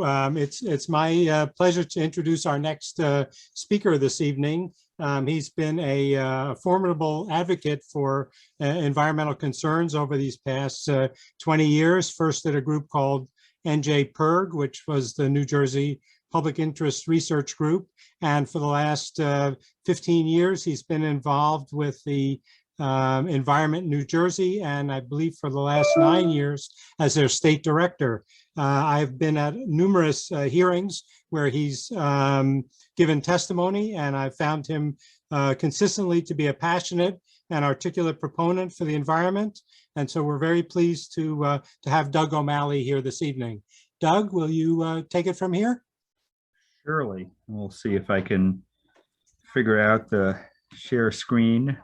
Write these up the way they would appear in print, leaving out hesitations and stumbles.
It's my pleasure to introduce our next speaker this evening. He's been a formidable advocate for environmental concerns over these past 20 years, first at a group called NJPIRG, which was the New Jersey Public Interest Research Group. And for the last 15 years, he's been involved with the Environment New Jersey, and I believe for the last 9 years as their state director. I've been at numerous hearings where he's given testimony, and I've found him consistently to be a passionate and articulate proponent for the environment. And so we're very pleased to have Doug O'Malley here this evening. Doug, will you take it from here? Surely. We'll see if I can figure out the share screen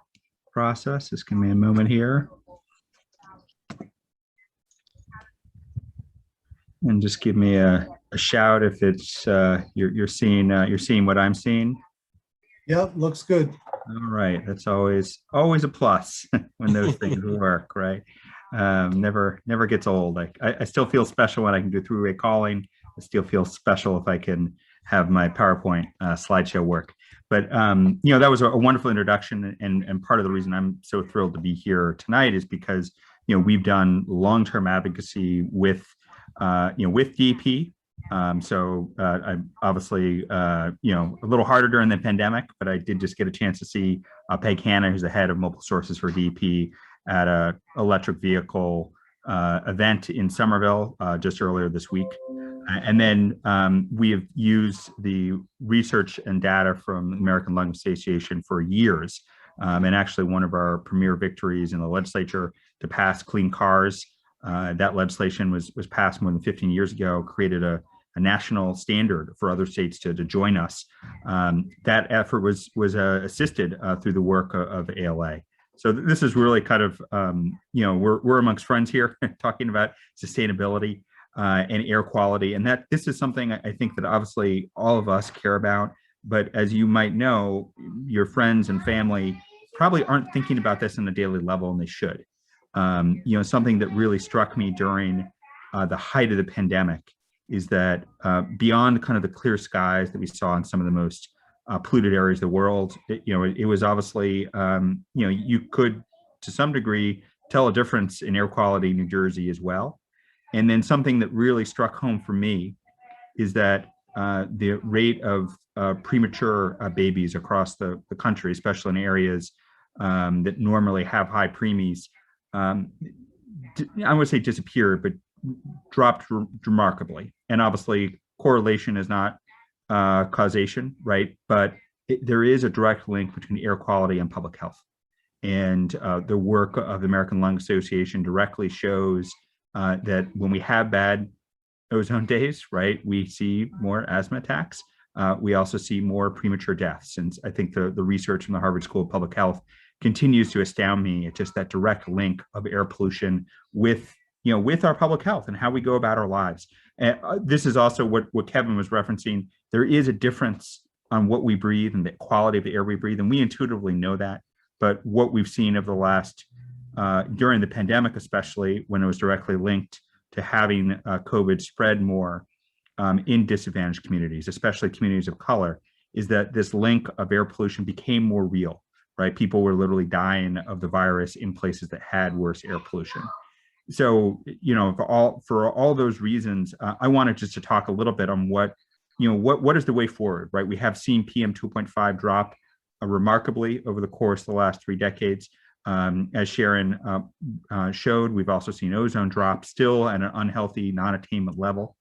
process. Just give me a moment here. And just give me a shout if it's you're seeing what I'm seeing. Yep, looks good. All right, that's always a plus when those things work, right? Never gets old. I still feel special when I can do three-way calling. I still feel special if I can have my PowerPoint slideshow work. But that was a wonderful introduction, and part of the reason I'm so thrilled to be here tonight is because we've done long-term advocacy with DEP. So I'm obviously a little harder during the pandemic, but I did just get a chance to see Peg Hanna, who's the head of mobile sources for DEP, at a electric vehicle event in Somerville just earlier this week. And then we have used the research and data from the American Lung Association for years. And actually one of our premier victories in the legislature to pass clean cars. That legislation was passed more than 15 years ago, created a national standard for other states to join us. That effort was assisted through the work of ALA. So this is really kind of, we're amongst friends here talking about sustainability and air quality. And that this is something I think that obviously all of us care about. But as you might know, your friends and family probably aren't thinking about this on a daily level, and they should. Something that really struck me during the height of the pandemic is that beyond kind of the clear skies that we saw in some of the most polluted areas of the world, it was obviously, you could, to some degree, tell a difference in air quality in New Jersey as well. And then something that really struck home for me is that the rate of premature babies across the country, especially in areas that normally have high preemies, I would say disappeared, but dropped remarkably. And obviously correlation is not causation, right? But there is a direct link between air quality and public health. And the work of the American Lung Association directly shows that when we have bad ozone days, right, we see more asthma attacks. We also see more premature deaths. And I think the research from the Harvard School of Public Health continues to astound me. It's just that direct link of air pollution with our public health and how we go about our lives. And this is also what Kevin was referencing. There is a difference on what we breathe and the quality of the air we breathe, and we intuitively know that. But what we've seen of the last, during the pandemic, especially when it was directly linked to having COVID spread more in disadvantaged communities, especially communities of color, is that this link of air pollution became more real. Right, people were literally dying of the virus in places that had worse air pollution. So, for all those reasons, I wanted just to talk a little bit on what is the way forward. Right, we have seen PM 2.5 drop remarkably over the course of the last 3 decades. As Sharon showed, we've also seen ozone drop still at an unhealthy, non-attainment level,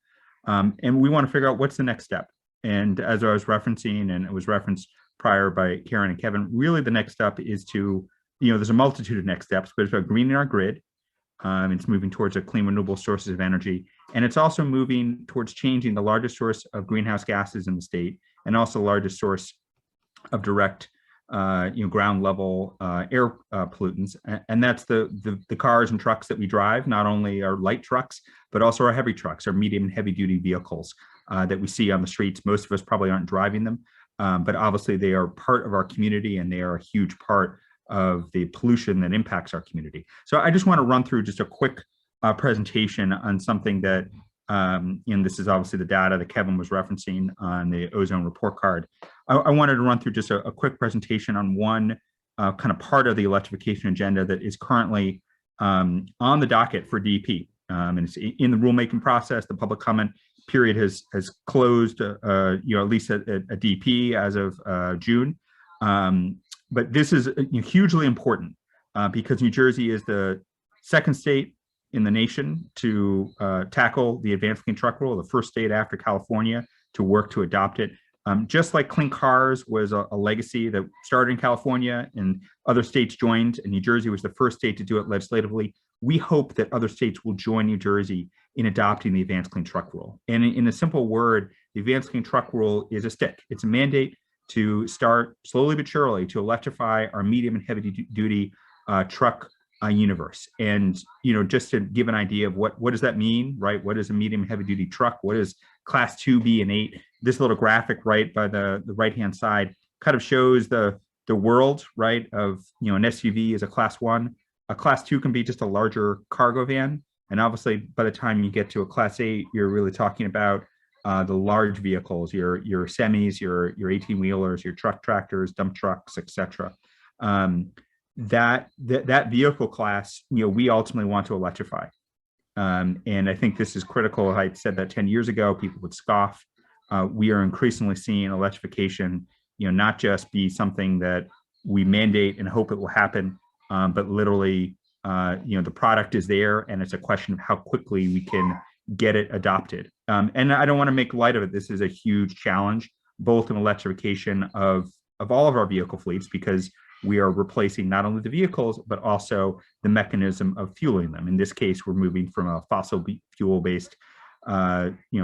and we want to figure out what's the next step. And as I was referencing, and it was referenced prior by Karen and Kevin, really the next step is to, there's a multitude of next steps, but it's about greening our grid. It's moving towards a clean, renewable sources of energy. And it's also moving towards changing the largest source of greenhouse gases in the state, and also the largest source of direct, ground level air pollutants. And that's the cars and trucks that we drive, not only our light trucks, but also our heavy trucks, our medium and heavy duty vehicles that we see on the streets. Most of us probably aren't driving them. But obviously they are part of our community, and they are a huge part of the pollution that impacts our community. So I just want to run through just a quick presentation on something that And this is obviously the data that Kevin was referencing on the ozone report card. I wanted to run through just a quick presentation on one kind of part of the electrification agenda that is currently on the docket for DEP. And it's in the rulemaking process. The public comment period has closed, at least at DEP as of June. But this is hugely important because New Jersey is the second state in the nation to tackle the advanced clean truck rule, the first state after California to work to adopt it. Just like clean cars was a legacy that started in California and other states joined, and New Jersey was the first state to do it legislatively, we hope that other states will join New Jersey in adopting the advanced clean truck rule. And in a simple word, the advanced clean truck rule is a stick. It's a mandate to start slowly but surely to electrify our medium and heavy duty truck universe. And just to give an idea of what does that mean, right? What is a medium and heavy duty truck? What is class 2B and 8? This little graphic right by the right hand side kind of shows the world, right, of an SUV is a class 1. A class 2 can be just a larger cargo van. And obviously by the time you get to a class 8, you're really talking about the large vehicles, your semis, your 18-wheelers, your truck tractors, dump trucks, etc. That vehicle class, we ultimately want to electrify. And I think this is critical. I said that 10 years ago, people would scoff. We are increasingly seeing electrification, not just be something that we mandate and hope it will happen, but literally, the product is there, and it's a question of how quickly we can get it adopted. And I don't want to make light of it. This is a huge challenge, both in electrification of all of our vehicle fleets, because we are replacing not only the vehicles, but also the mechanism of fueling them. In this case, we're moving from a fossil fuel-based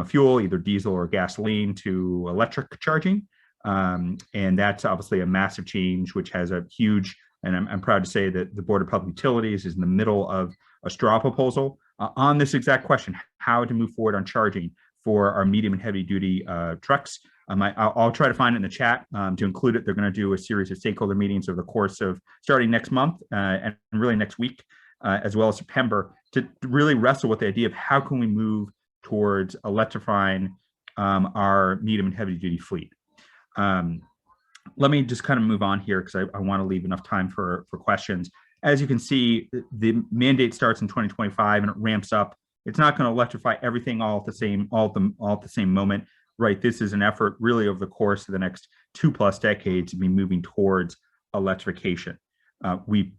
fuel, either diesel or gasoline, to electric charging. And that's obviously a massive change, which has a huge, and I'm proud to say that the Board of Public Utilities is in the middle of a straw proposal on this exact question, how to move forward on charging for our medium and heavy duty trucks. I'll try to find it in the chat to include it. They're going to do a series of stakeholder meetings over the course of starting next month and really next week, as well as September, to really wrestle with the idea of how can we move towards electrifying our medium and heavy duty fleet. Let me just kind of move on here because I want to leave enough time for questions. As you can see, the mandate starts in 2025 and it ramps up. It's not going to electrify everything all at the same moment, right? This is an effort really over the course of the next 2+ decades to be moving towards electrification. We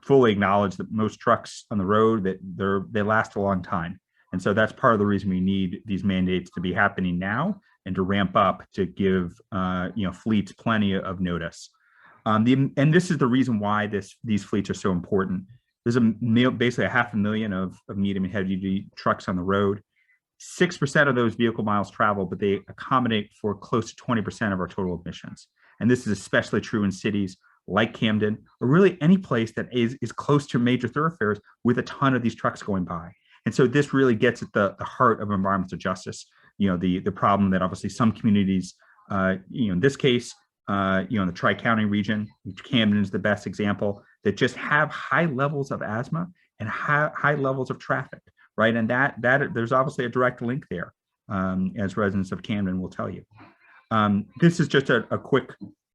fully acknowledge that most trucks on the road, that they last a long time. And so that's part of the reason we need these mandates to be happening now and to ramp up to give fleets plenty of notice. And this is the reason why these fleets are so important. There's basically 500,000 of medium and heavy duty trucks on the road. 6% of those vehicle miles travel, but they accommodate for close to 20% of our total emissions. And this is especially true in cities like Camden, or really any place that is close to major thoroughfares with a ton of these trucks going by. And so this really gets at the heart of environmental justice. The problem that obviously some communities, in this case, in the Tri-County region, Camden is the best example, that just have high levels of asthma and high levels of traffic, right? And that there's obviously a direct link there, as residents of Camden will tell you. This is just a quick,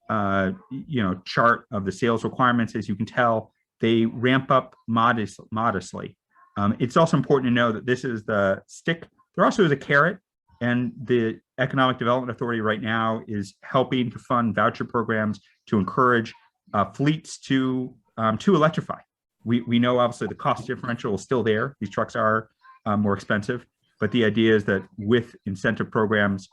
chart of the sales requirements. As you can tell, they ramp up modestly. It's also important to know that this is the stick. There also is a carrot, and the Economic Development Authority right now is helping to fund voucher programs to encourage fleets to electrify. We know obviously the cost differential is still there. These trucks are more expensive, but the idea is that with incentive programs,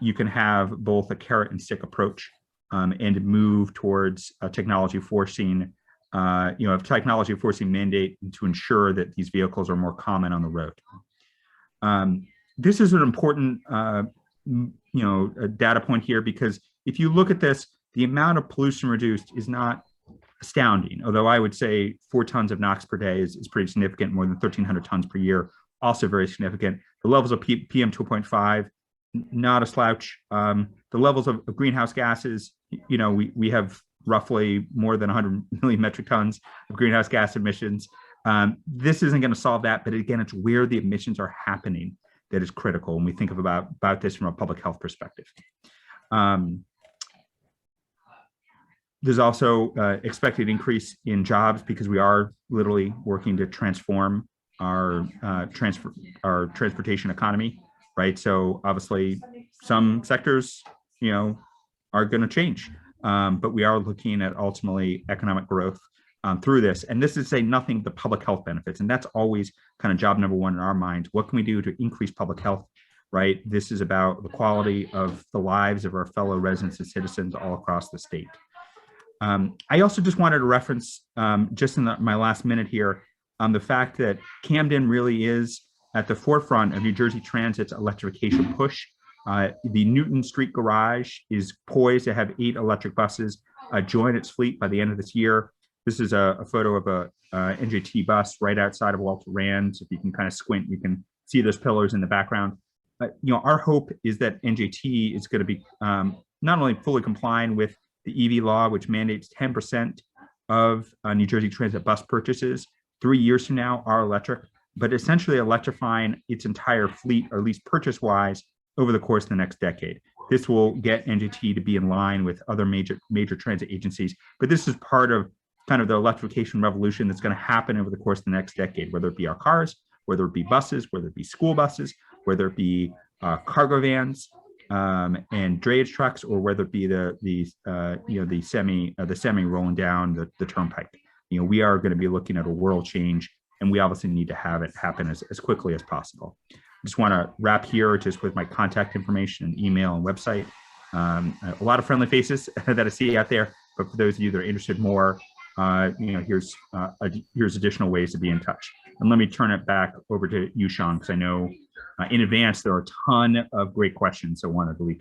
you can have both a carrot and stick approach and move towards a technology forcing mandate to ensure that these vehicles are more common on the road. This is an important, data point here, because if you look at this, the amount of pollution reduced is not astounding. Although I would say 4 tons of NOx per day is pretty significant, more than 1,300 tons per year, also very significant. The levels of PM 2.5, not a slouch. The levels of greenhouse gases, we have roughly more than 100 million metric tons of greenhouse gas emissions. This isn't going to solve that, but again, it's where the emissions are happening. that is critical when we think about this from a public health perspective. There's also expected increase in jobs because we are literally working to transform our transportation economy, right? So obviously some sectors, are going to change, but we are looking at ultimately economic growth through this. And this is say nothing but public health benefits. And that's always kind of job number one in our minds. What can we do to increase public health, right? This is about the quality of the lives of our fellow residents and citizens all across the state. I also just wanted to reference, just in my last minute here, the fact that Camden really is at the forefront of New Jersey Transit's electrification push. The Newton Street Garage is poised to have 8 electric buses join its fleet by the end of this year. This is a photo of a NJT bus right outside of Walter Rand. If you can kind of squint, you can see those pillars in the background. Our hope is that NJT is going to be not only fully complying with the EV law, which mandates 10% of New Jersey Transit bus purchases 3 years from now are electric, but essentially electrifying its entire fleet, or at least purchase-wise, over the course of the next decade. This will get NJT to be in line with other major transit agencies, but this is part of kind of the electrification revolution that's going to happen over the course of the next decade, whether it be our cars, whether it be buses, whether it be school buses, whether it be cargo vans, and drayage trucks, or whether it be the semi rolling down the turnpike. We are going to be looking at a world change, and we obviously need to have it happen as quickly as possible. I just want to wrap here just with my contact information and email and website. A lot of friendly faces that I see out there, but for those of you that are interested more, here's additional ways to be in touch. And let me turn it back over to you, Sean, because I know in advance there are a ton of great questions I wanted to leave